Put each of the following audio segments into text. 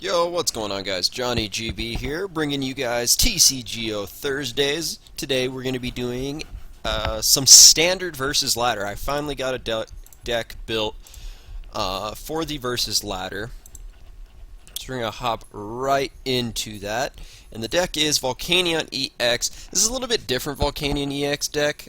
Yo, what's going on, guys? Johnny GB here, bringing you guys TCGO Thursdays. Today we're going to be doing some standard versus ladder. I finally got a deck built for the versus ladder. So we're going to hop right into that. And the deck is Volcanion EX. This is a little bit different Volcanion EX deck,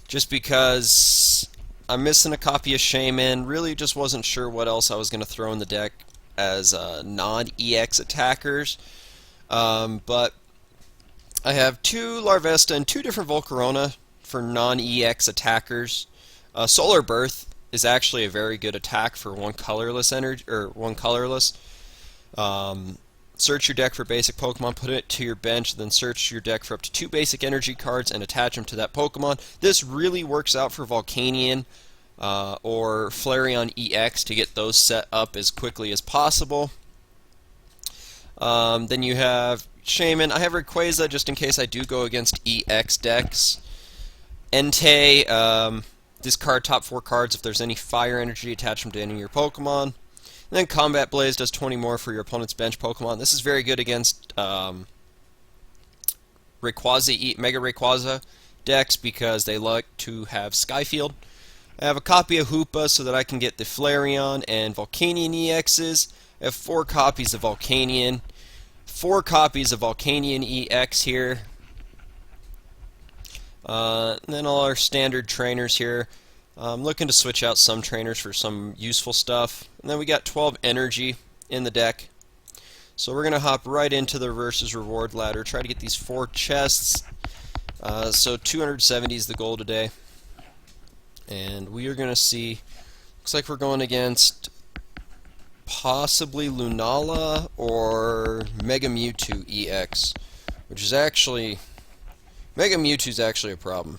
just because I'm missing a copy of Shaman. Really just wasn't sure what else I was going to throw in the deck as non-EX attackers. But I have two Larvesta and two different Volcarona for non-EX attackers. Solar Birth is actually a very good attack for one colorless energy or one colorless. Search your deck for basic Pokemon, put it to your bench, then search your deck for up to 2 basic energy cards and attach them to that Pokemon. This really works out for Volcanion or Flareon EX to get those set up as quickly as possible. Then you have Shaman. I have Rayquaza just in case I do go against EX decks. Entei, discard top 4 cards if there's any fire energy, attach them to any of your Pokemon. And then Combat Blaze does 20 more for your opponent's bench Pokemon. This is very good against Mega Rayquaza decks because they like to have Skyfield. I have a copy of Hoopa so that I can get the Flareon and Volcanion EXs. I have 4 copies of Volcanion. 4 copies of Volcanion EX here. And then all our standard trainers here. I'm looking to switch out some trainers for some useful stuff. And then we got 12 energy in the deck. So we're going to hop right into the versus reward ladder. Try to get these 4 chests. So 270 is the goal today. And we are going to see, looks like we're going against possibly Lunala or Mega Mewtwo EX. Which is actually, Mega Mewtwo is actually a problem.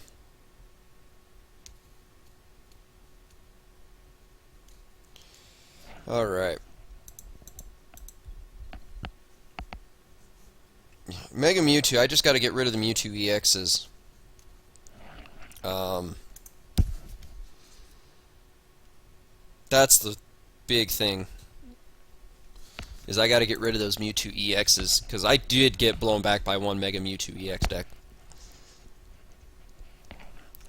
Alright. Mega Mewtwo, I just got to get rid of the Mewtwo EXs. That's the big thing. Is I got to get rid of those Mewtwo EXs, because I did get blown back by one Mega Mewtwo EX deck.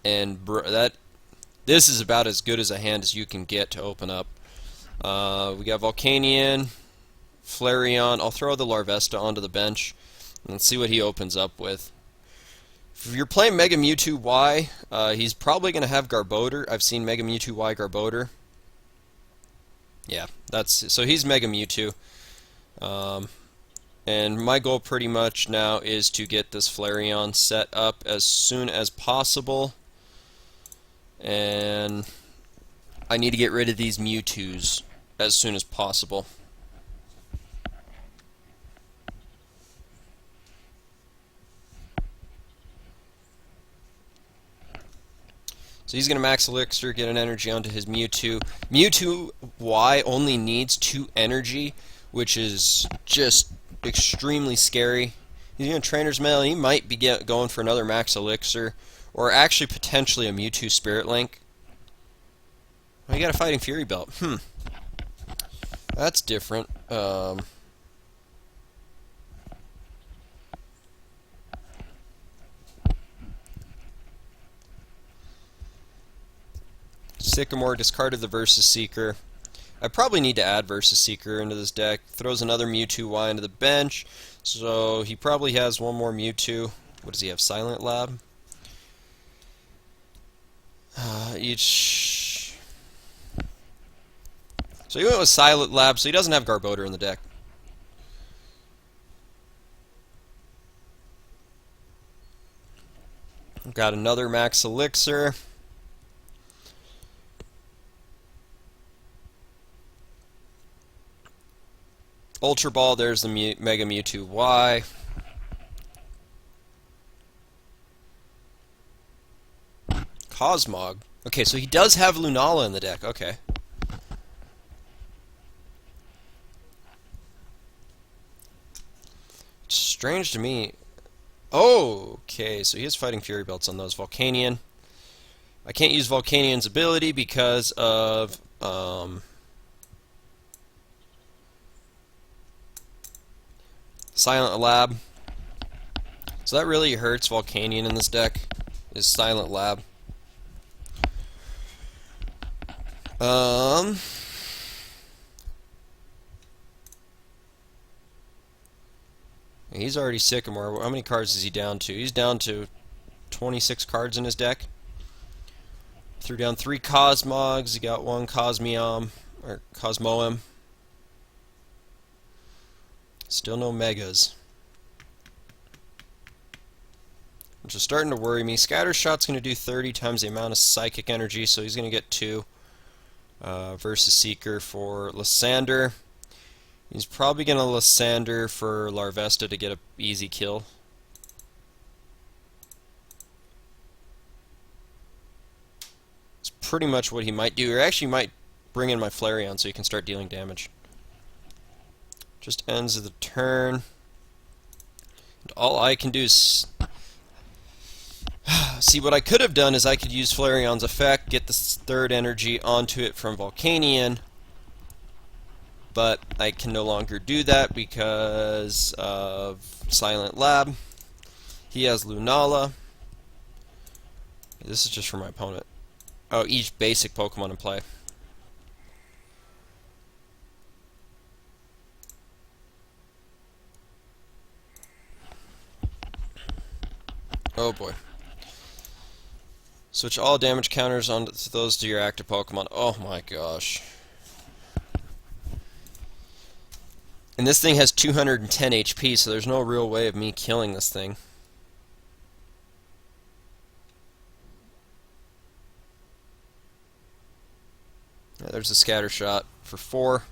And this is about as good as a hand as you can get to open up. We got Volcanion, Flareon. I'll throw the Larvesta onto the bench and see what he opens up with. If you're playing Mega Mewtwo Y, he's probably going to have Garbodor. I've seen Mega Mewtwo Y Garbodor. Yeah, so he's Mega Mewtwo. And my goal pretty much now is to get this Flareon set up as soon as possible. And I need to get rid of these Mewtwo's as soon as possible. So he's going to max Elixir, get an energy onto his Mewtwo. Mewtwo Y only needs 2 energy, which is just extremely scary. He's going to Trainer's Mail. He might be going for another max Elixir, or actually potentially a Mewtwo Spirit Link. Oh, you got a Fighting Fury Belt. That's different. Sycamore discarded the Versus Seeker. I probably need to add Versus Seeker into this deck. Throws another Mewtwo Y into the bench. So he probably has one more Mewtwo. What does he have? Silent Lab? So he went with Silent Lab, so he doesn't have Garbodor in the deck. Got another max Elixir. Ultra Ball, there's the Mega Mewtwo Y. Cosmog. Okay, so he does have Lunala in the deck. Okay. It's strange to me. Oh, okay, so he has Fighting Fury Belts on those. Volcanion. I can't use Volcanion's ability because of Silent Lab. So that really hurts Volcanion in this deck, is Silent Lab. He's already Sycamore. How many cards is he down to? He's down to 26 cards in his deck. Threw down 3 Cosmogs. He got 1 Cosmium or Cosmoem. Still no Megas, which is starting to worry me. Scattershot's going to do 30 times the amount of psychic energy, so he's going to get 2 versus Seeker for Lysander. He's probably going to Lysander for Larvesta to get an easy kill. It's pretty much what he might do. Or actually might bring in my Flareon so he can start dealing damage. Just ends of the turn. And all I can do is... See, what I could have done is I could use Flareon's effect, get this 3rd energy onto it from Volcanion. But I can no longer do that because of Silent Lab. He has Lunala. This is just for my opponent. Oh, each basic Pokemon in play. Oh boy. Switch all damage counters onto those to your active Pokemon. Oh my gosh. And this thing has 210 HP, so there's no real way of me killing this thing. Yeah, there's a scatter shot for 4.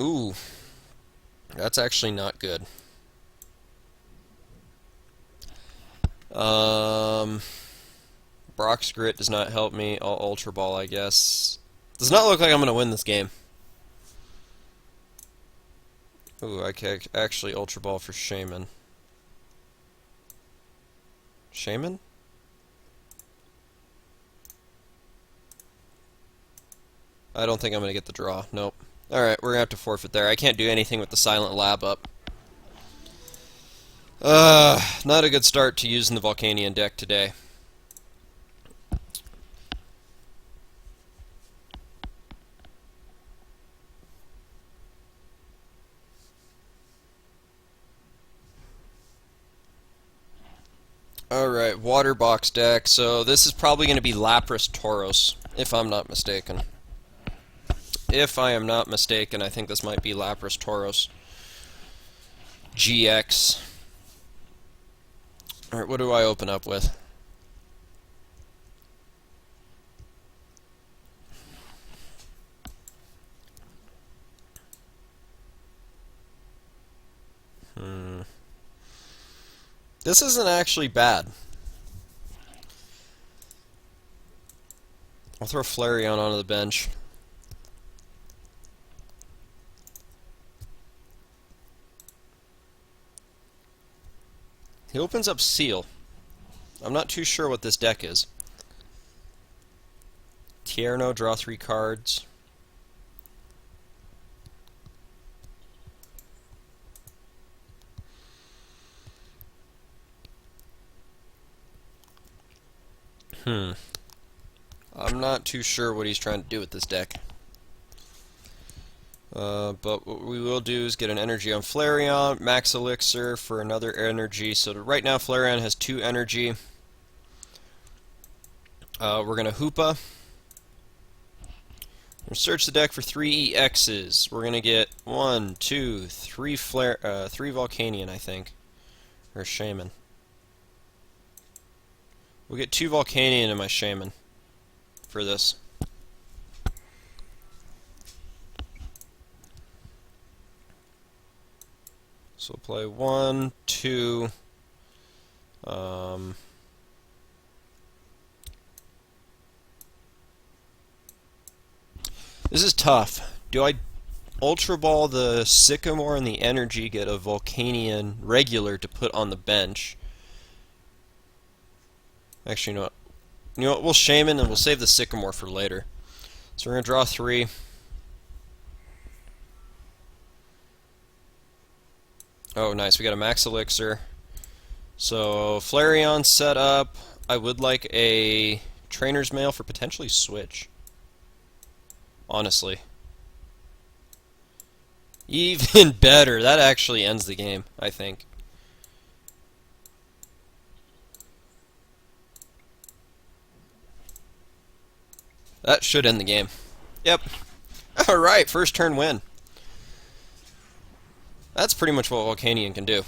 Ooh. That's actually not good. Brock's Grit does not help me. I'll Ultra Ball, I guess. Does not look like I'm going to win this game. Ooh, I can actually Ultra Ball for Shaman. Shaman? I don't think I'm going to get the draw. Nope. Alright, we're going to have to forfeit there. I can't do anything with the Silent Lab up. Not a good start to using the Volcanion deck today. Alright, Water Box deck. So this is probably going to be Lapras Tauros, if I'm not mistaken. If I am not mistaken, I think this might be Lapras Tauros GX. Alright, what do I open up with? This isn't actually bad. I'll throw Flareon onto the bench. He opens up Seal. I'm not too sure what this deck is. Tierno, draw 3 cards. I'm not too sure what he's trying to do with this deck. But what we will do is get an energy on Flareon, Max Elixir for another energy. So right now Flareon has 2 energy. We're going to Hoopa. We'll search the deck for 3 EXs. We're going to get 1, 2, 3 3 Volcanion, I think. Or Shaman. We'll get 2 Volcanion in my Shaman for this. So we'll play 1, 2. This is tough. Do I Ultra Ball the Sycamore and the energy, get a Volcanion regular to put on the bench? Actually, you know what? You know what? We'll Shaman and we'll save the Sycamore for later. So we're going to draw 3. Oh, nice. We got a max elixir. So, Flareon set up. I would like a trainer's mail for potentially switch. Honestly. Even better. That actually ends the game, I think. That should end the game. Yep. Alright, first turn win. That's pretty much what Volcanion can do.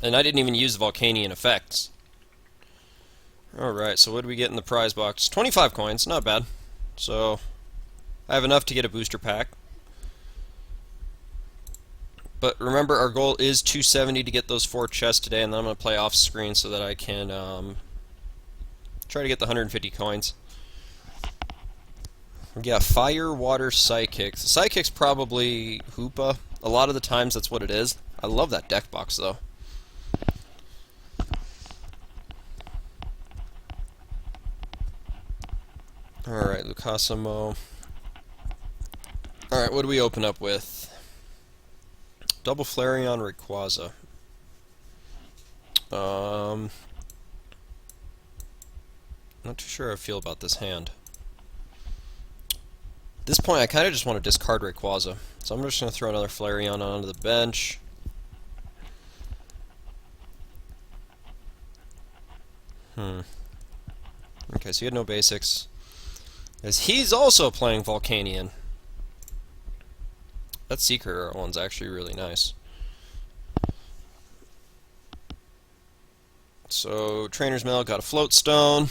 And I didn't even use the Volcanion effects. Alright, so what do we get in the prize box? 25 coins, not bad. So, I have enough to get a booster pack. But remember, our goal is 270 to get those 4 chests today, and then I'm going to play off screen so that I can try to get the 150 coins. We got Fire, Water, Psychics. Psychic's probably Hoopa. A lot of the times that's what it is. I love that deck box, though. Alright, Lucasimo. Alright, what do we open up with? Double Flareon, Rayquaza. Not too sure how I feel about this hand. At this point, I kind of just want to discard Rayquaza. So I'm just going to throw another Flareon onto the bench. Okay, so he had no basics. As he's also playing Volcanion. That Secret one's actually really nice. So, Trainer's Mail got a Float Stone.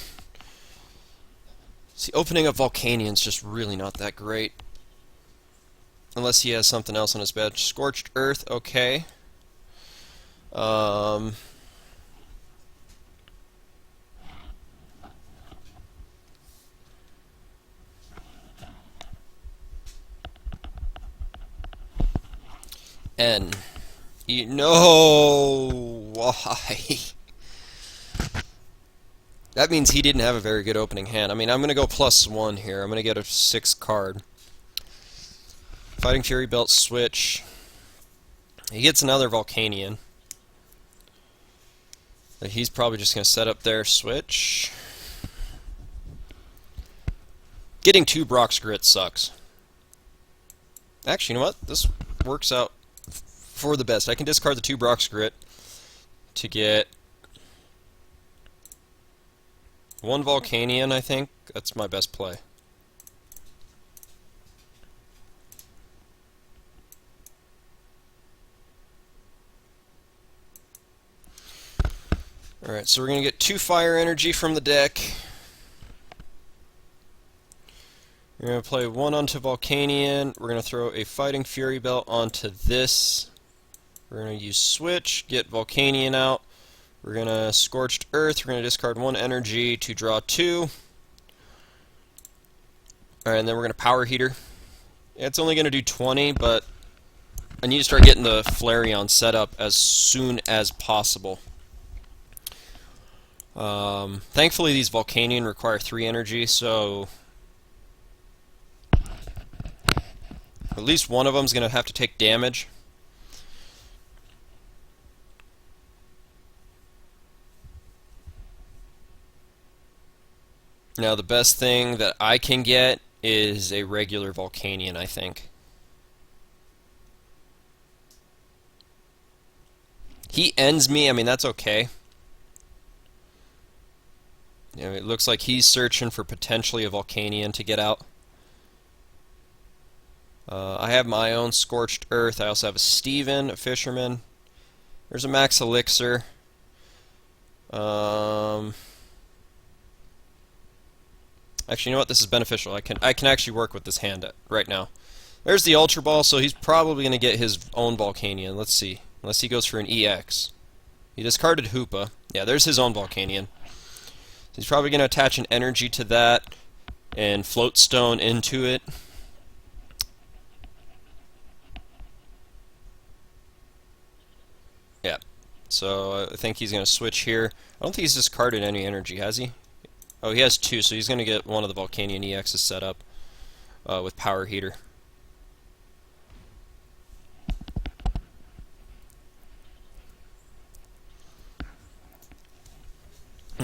See, opening up Volcanion's just really not that great. Unless he has something else on his bench. Scorched Earth, okay. N. You know why? That means he didn't have a very good opening hand. I mean, I'm going to go +1 here. I'm going to get a 6 card. Fighting Fury Belt switch. He gets another Volcanion. He's probably just going to set up their switch. Getting 2 Brock's Grit sucks. Actually, you know what? This works out for the best. I can discard the 2 Brock's Grit to get 1 Volcanion, I think. That's my best play. Alright, so we're going to get 2 Fire Energy from the deck. We're going to play 1 onto Volcanion. We're going to throw a Fighting Fury Belt onto this. We're going to use Switch, get Volcanion out. We're going to Scorched Earth. We're going to discard 1 energy to draw 2. Alright, and then we're going to Power Heater. It's only going to do 20, but I need to start getting the Flareon set up as soon as possible. Thankfully, these Volcanion require 3 energy, so at least one of them is going to have to take damage. Now, the best thing that I can get is a regular Volcanion, I think. He ends me, I mean, that's okay. You know, it looks like he's searching for potentially a Volcanion to get out. I have my own Scorched Earth. I also have a Steven, a Fisherman. There's a Max Elixir. Actually, you know what? This is beneficial. I can actually work with this hand right now. There's the Ultra Ball, so he's probably going to get his own Volcanion. Let's see. Unless he goes for an EX. He discarded Hoopa. Yeah, there's his own Volcanion. So he's probably going to attach an energy to that and Float Stone into it. Yeah. So I think he's going to switch here. I don't think he's discarded any energy, has he? Oh, he has 2, so he's going to get one of the Volcanion EXs set up with Power Heater.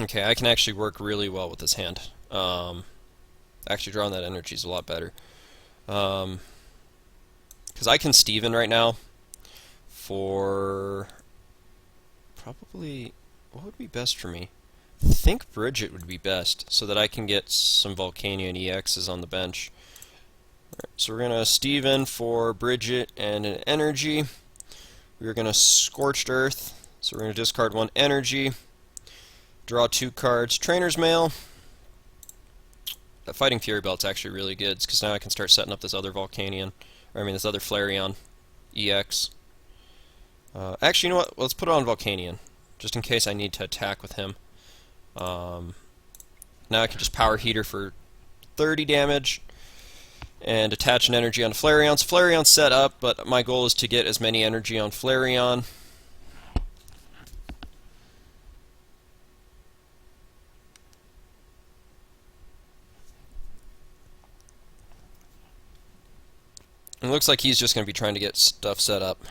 Okay, I can actually work really well with this hand. Actually, drawing that energy is a lot better. Because I can Steven right now for probably... What would be best for me? I think Bridget would be best, so that I can get some Volcanion EXs on the bench. Alright, so we're going to Steven for Bridget and an energy. We're going to Scorched Earth, so we're going to discard 1 energy. Draw 2 cards. Trainer's Mail. That Fighting Fury Belt's actually really good, because now I can start setting up this other Volcanion. Or, I mean, this other Flareon EX. Actually, you know what? Let's put it on Volcanion, just in case I need to attack with him. Now I can just Power Heater for 30 damage and attach an energy on Flareon. So Flareon's set up, but my goal is to get as many energy on Flareon. It looks like he's just going to be trying to get stuff set up.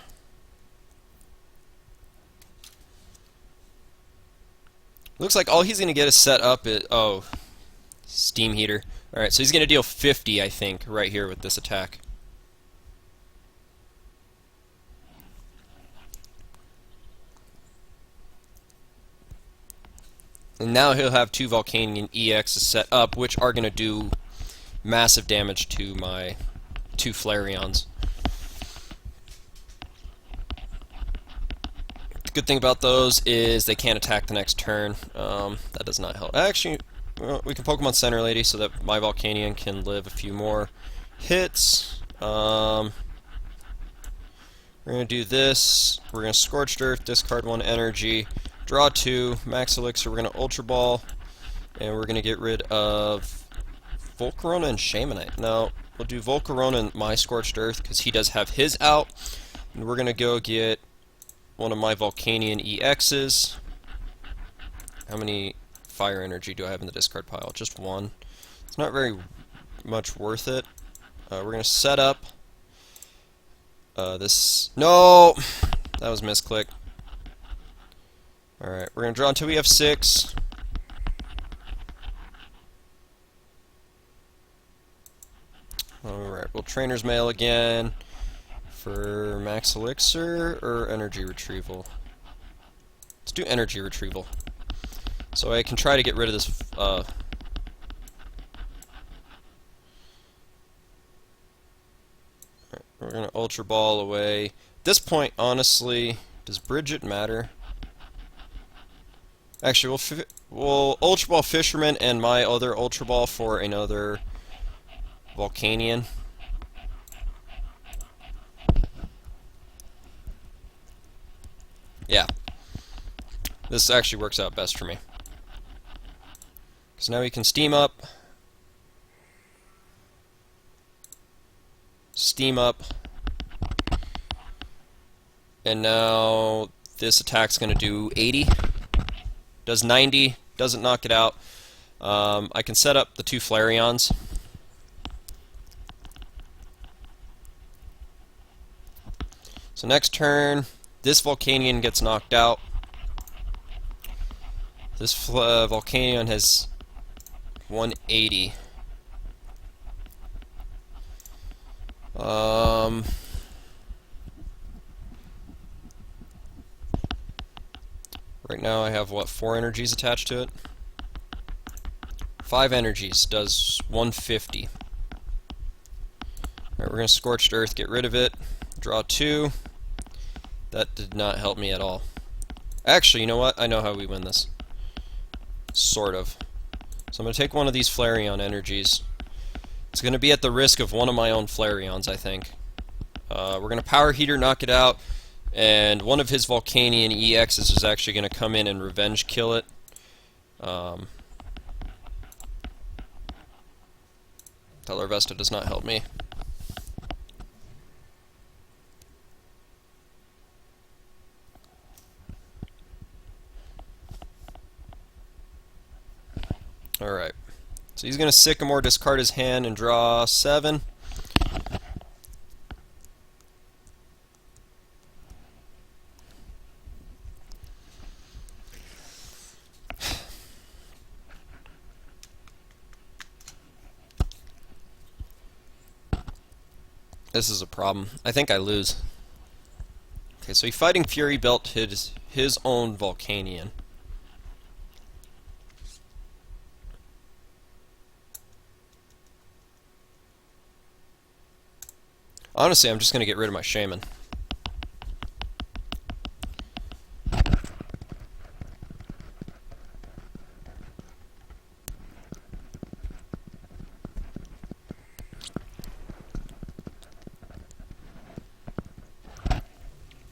Looks like all he's going to get is set up is... Oh, Steam Heater. Alright, so he's going to deal 50, I think, right here with this attack. And now he'll have 2 Volcanion EXs set up, which are going to do massive damage to my 2 Flareons. The good thing about those is they can't attack the next turn. That does not help. Actually, well, we can Pokemon Center Lady so that my Volcanion can live a few more hits. We're going to do this. We're going to Scorched Earth, discard 1 energy, draw 2, Max Elixir. We're going to Ultra Ball, and we're going to get rid of Volcarona and Shamanite. No, we'll do Volcarona and my Scorched Earth because he does have his out. And we're going to go get one of my Volcanion EXs. How many fire energy do I have in the discard pile? Just 1. It's not very much worth it. We're going to set up this... No! That was misclick. Alright, we're going to draw until we have 6. Alright, we'll Trainer's Mail again for Max Elixir or Energy Retrieval. Let's do Energy Retrieval. So I can try to get rid of this... We're going to Ultra Ball away. At this point, honestly, does Bridget matter? Actually, we'll Ultra Ball Fisherman and my other Ultra Ball for another Volcanion. Yeah. This actually works out best for me. Because now we can Steam Up. Steam Up. And now this attack's going to do 80. Does 90. Doesn't knock it out. I can set up the 2 Flareons. So next turn, this Volcanion gets knocked out. This Volcanion has 180. Right now I have, what, 4 energies attached to it? 5 energies does 150. Alright, we're going to Scorched Earth, get rid of it. Draw 2. That did not help me at all. Actually, you know what? I know how we win this. Sort of. So I'm going to take one of these Flareon energies. It's going to be at the risk of one of my own Flareons, I think. We're going to Power Heater, knock it out, and one of his Volcanion EXs is actually going to come in and revenge kill it. Telervesta does not help me. Alright. So he's going to Sycamore, discard his hand, and draw 7. This is a problem. I think I lose. Okay, so he Fighting Fury built his own Volcanion. Honestly, I'm just going to get rid of my Shaman.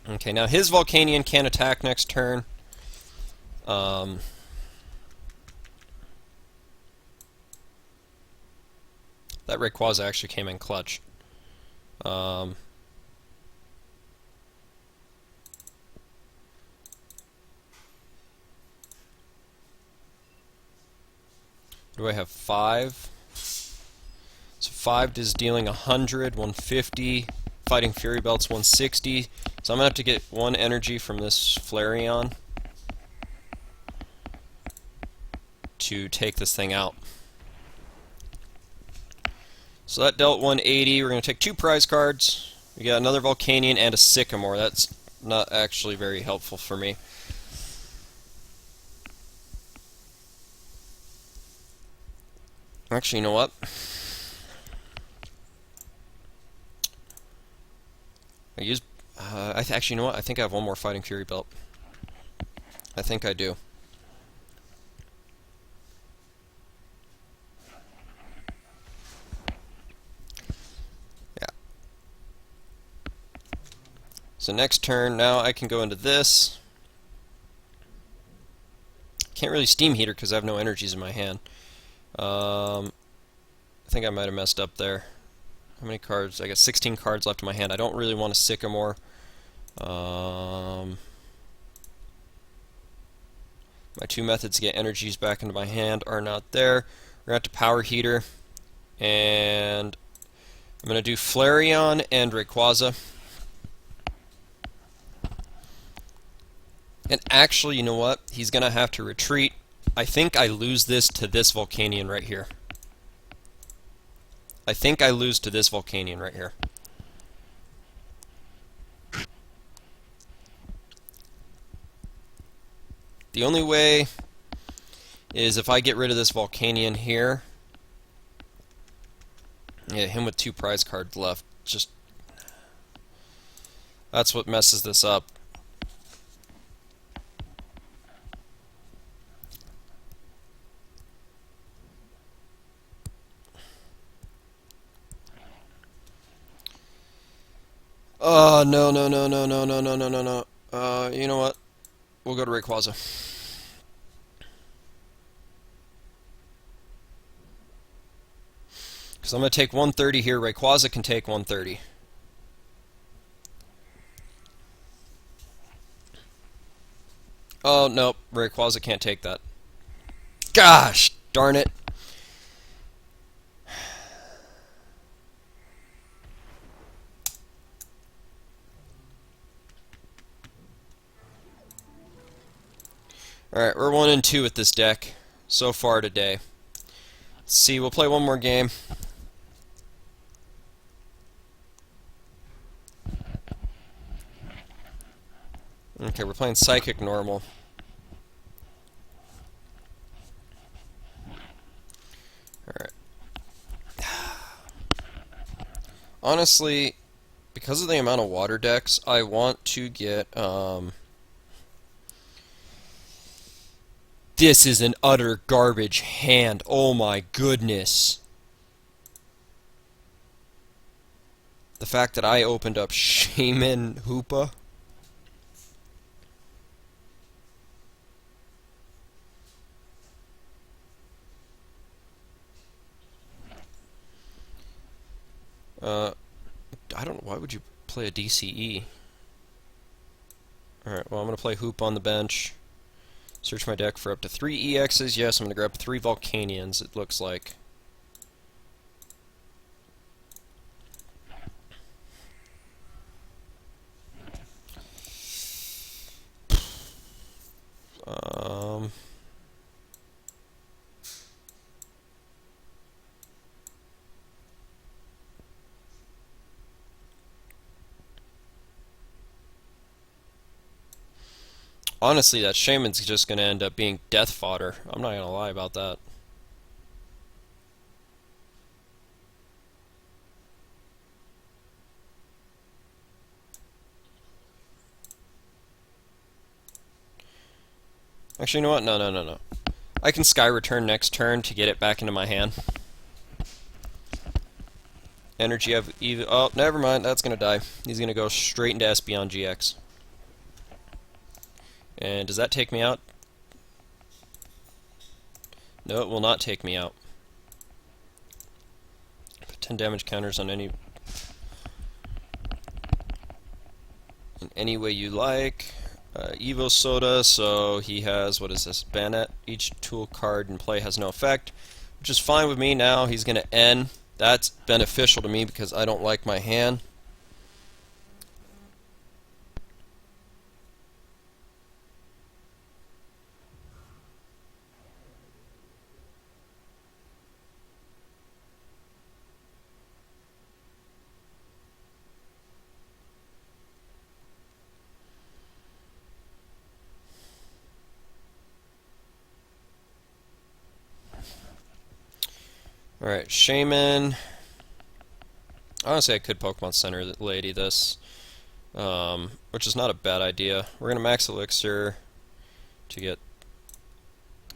Okay, now his Volcanion can attack next turn. That Rayquaza actually came in clutch. Do I have 5? So 5 is dealing 100, 150. Fighting Fury Belt's 160. So I'm going to have to get 1 energy from this Flareon to take this thing out. So that dealt 180. We're going to take 2 prize cards. We got another Volcanion and a Sycamore. That's not actually very helpful for me. Actually, you know what? I use. Actually, you know what? I think I have 1 more Fighting Fury Belt. I think I do. Yeah. So next turn, now I can go into this. Can't really Steam Heater because I have no energies in my hand. I think I might have messed up there. How many cards? I got 16 cards left in my hand. I don't really want a Sycamore. My 2 methods to get energies back into my hand are not there. We're going to have to Power Heater. And I'm going to do Flareon and Rayquaza. And actually, you know what? He's going to have to retreat. I think I lose this to this Volcanion right here. I think I lose to this Volcanion right here. The only way is if I get rid of this Volcanion here. Yeah, him with 2 prize cards left. Just that's what messes this up. Oh, no. You know what? We'll go to Rayquaza. Because I'm going to take 130 here. Rayquaza can take 130. Oh, no. Rayquaza can't take that. Gosh darn it. Alright, we're 1 and 2 with this deck so far today. Let's see, we'll play 1 more game. Okay, we're playing Psychic Normal. Alright. Honestly, because of the amount of water decks, I want to get, This is an utter garbage hand. Oh my goodness. The fact that I opened up Shaman Hoopa. I don't know. Why would you play a DCE? Alright, well, I'm going to play Hoop on the bench. Search my deck for up to 3 EXs. Yes, I'm going to grab 3 Volcanions, it looks like. Honestly, that Shaman's just going to end up being death fodder. I'm not going to lie about that. Actually, you know what? No. I can Sky Return next turn to get it back into my hand. Energy of even. Oh, never mind. That's going to die. He's going to go straight into Espeon GX. And does that take me out? No, it will not take me out. Put 10 damage counters on any... in any way you like. Evo Soda, so he has, what is this, Banet. Each tool card in play has no effect, which is fine with me now. He's going to end. That's beneficial to me because I don't like my hand. Alright, Shaman. Honestly, I could Pokemon Center Lady this, which is not a bad idea. We're going to Max Elixir to get...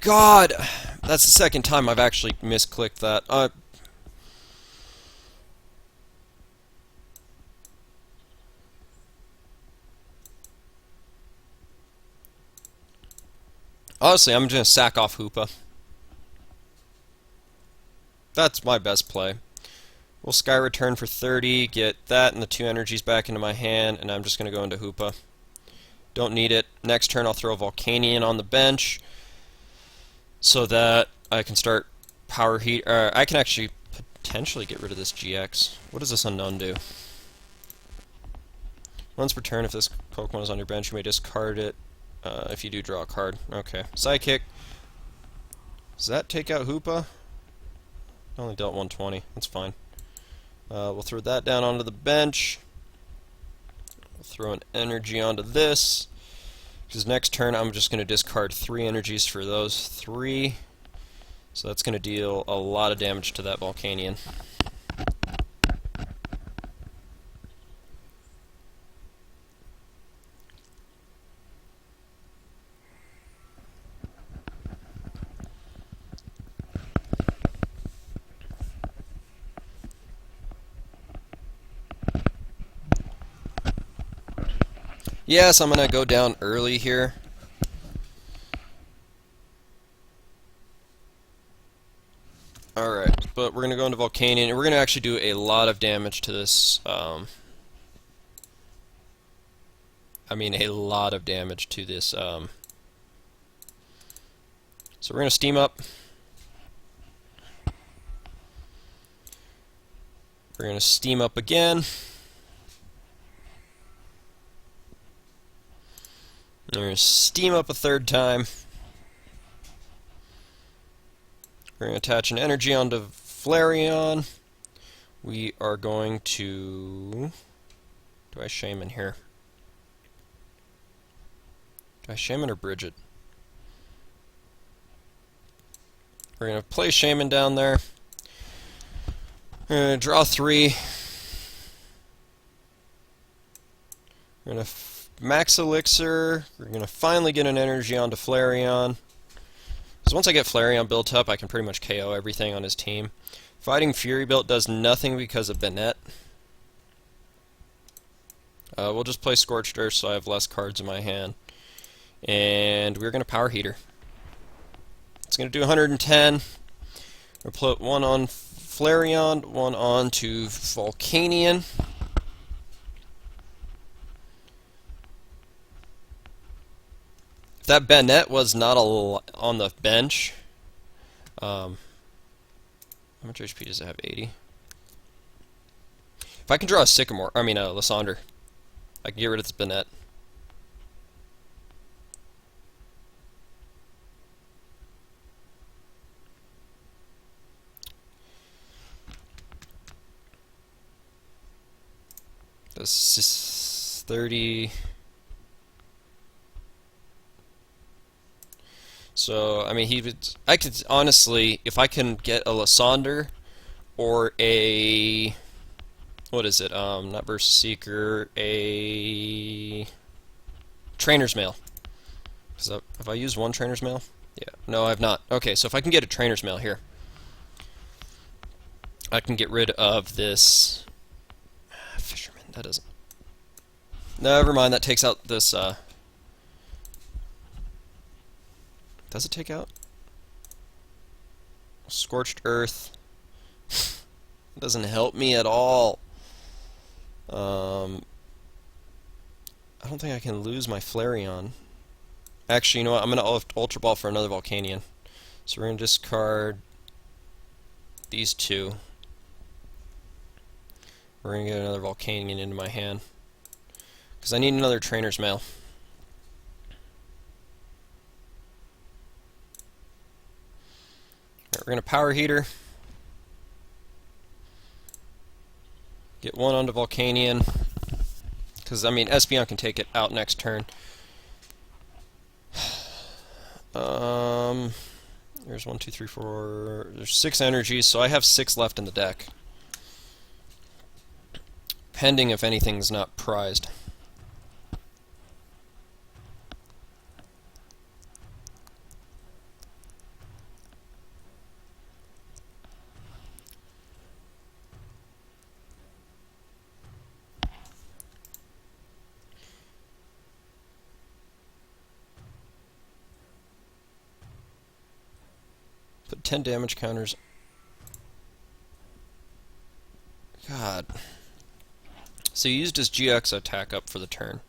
God! That's the second time I've actually misclicked that. Honestly, I'm going to sack off Hoopa. That's my best play. We'll Sky Return for 30, get that and the 2 energies back into my hand, and I'm just going to go into Hoopa. Don't need it. Next turn I'll throw a Volcanion on the bench so that I can start Power Heat. I can actually potentially get rid of this GX. What does this Unknown do? Once per turn, if this Pokemon is on your bench, you may discard it if you do draw a card. Okay. Psychic. Does that take out Hoopa? I only dealt 120. That's fine. We'll throw that down onto the bench. We'll throw an energy onto this. Because next turn I'm just going to discard 3 energies for those 3. So that's going to deal a lot of damage to that Volcanion. Yes, I'm going to go down early here. Alright, but we're going to go into Volcanion, and we're going to actually do a lot of damage to this. A lot of damage to this. So we're going to Steam Up. We're going to Steam Up again. We're going to Steam Up a 3rd time. We're going to attach an energy onto Flareon. We are going to... Do I Shaman here? Do I Shaman or Bridget? We're going to play Shaman down there. We're going to draw 3. We're going to Max Elixir. We're going to finally get an energy onto Flareon. Because once I get Flareon built up, I can pretty much KO everything on his team. Fighting Fury built does nothing because of Banet. We'll just play Scorched Earth so I have less cards in my hand. And we're going to Power Heater. It's going to do 110. We'll put 1 on Flareon, 1 on to Volcanion. If that Banet was not on the bench, how much HP does it have? 80. If I can draw a Sycamore, Lysander, I can get rid of this Banet. That's 30. So, I mean, I could honestly, if I can get a Lysander or a, what is it? Not Versus Seeker, a Trainer's Mail. Have I used one Trainer's Mail? Yeah. No, I have not. Okay, so if I can get a Trainer's Mail here, I can get rid of this Fisherman. That doesn't. Never mind. That takes out this. Does it take out? Scorched Earth. It doesn't help me at all. I don't think I can lose my Flareon. Actually, you know what? I'm going to Ultra Ball for another Volcanion. So we're going to discard these two. We're going to get another Volcanion into my hand. Because I need another Trainer's Mail. Right, we're going to Power Heater. Get one onto Volcanion. Because, I mean, Espeon can take it out next turn. There's 1, 2, 3, 4. There's 6 energies, so I have 6 left in the deck. Pending if anything's not prized. Put 10 damage counters. God. So he used his GX attack up for the turn.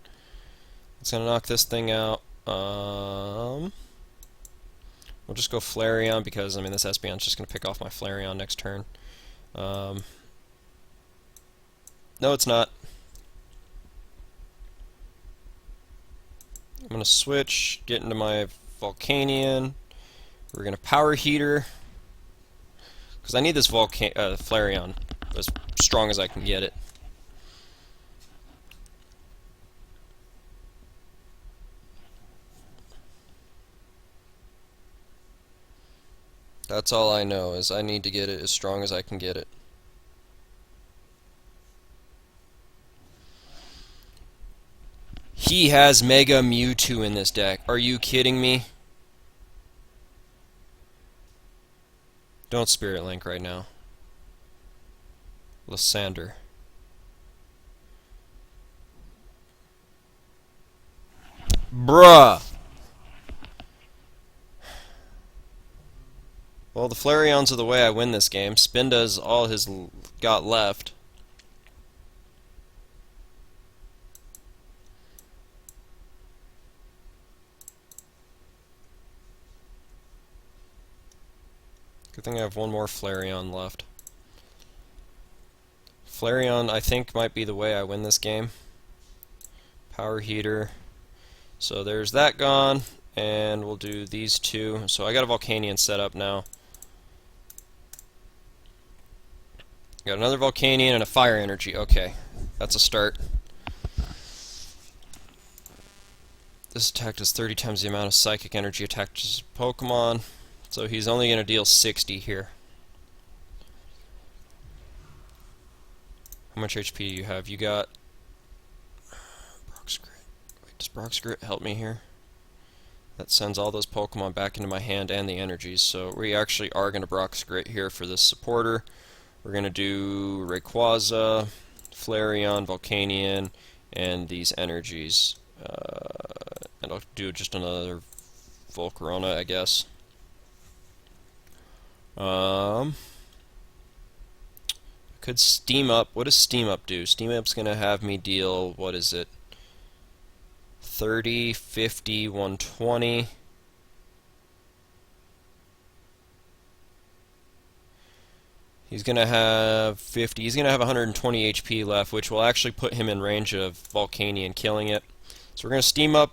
It's going to knock this thing out. We'll just go Flareon because, I mean, this Espeon's just going to pick off my Flareon next turn. No, it's not. I'm going to switch, get into my Volcanion. We're going to Power Heater. Because I need this Flareon as strong as I can get it. That's all I know, is I need to get it as strong as I can get it. He has Mega Mewtwo in this deck. Are you kidding me? Don't Spirit Link right now. Lysander. Bruh! Well, the Flareons are the way I win this game. Spinda's all he's got left. Good thing I have one more Flareon left. Flareon, I think, might be the way I win this game. Power Heater. So there's that gone, and we'll do these two. So I got a Volcanion set up now. Got another Volcanion and a Fire Energy. Okay, that's a start. This attack does 30 times the amount of Psychic Energy attacked to his Pokemon, so he's only going to deal 60 here. How much HP do you have? You got Brock's Grit. Wait, does Brock's Grit help me here? That sends all those Pokemon back into my hand and the energies, so we actually are going to Brock's Grit here for this supporter. We're going to do Rayquaza, Flareon, Volcanion, and these energies. And I'll do just another Volcarona, I guess. Could Steam Up. What does Steam Up do? Steam Up's going to have me deal, what is it? 30, 50, 120. He's going to have 50. He's going to have 120 HP left, which will actually put him in range of Volcanion killing it. So we're going to Steam Up,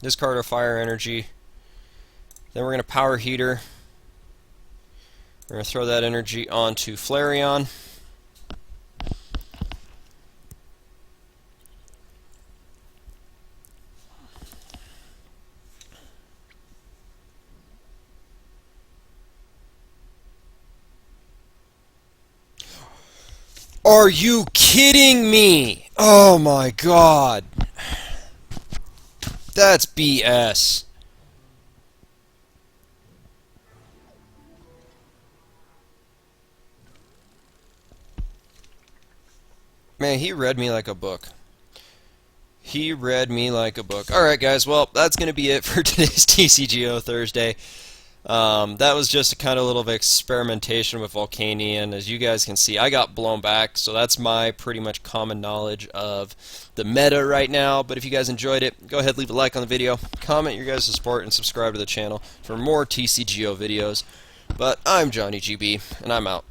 discard our Fire Energy. Then we're going to Power Heater. We're going to throw that energy onto Flareon. Are you kidding me? Oh my god. That's BS. Man, he read me like a book. He read me like a book. Alright guys, well, that's going to be it for today's TCGO Thursday. That was just a kind of little experimentation with Volcanion. As you guys can see, I got blown back, so that's my pretty much common knowledge of the meta right now. But if you guys enjoyed it, go ahead, leave a like on the video, comment your guys' support, and subscribe to the channel for more TCGO videos. But I'm Johnny GB, and I'm out.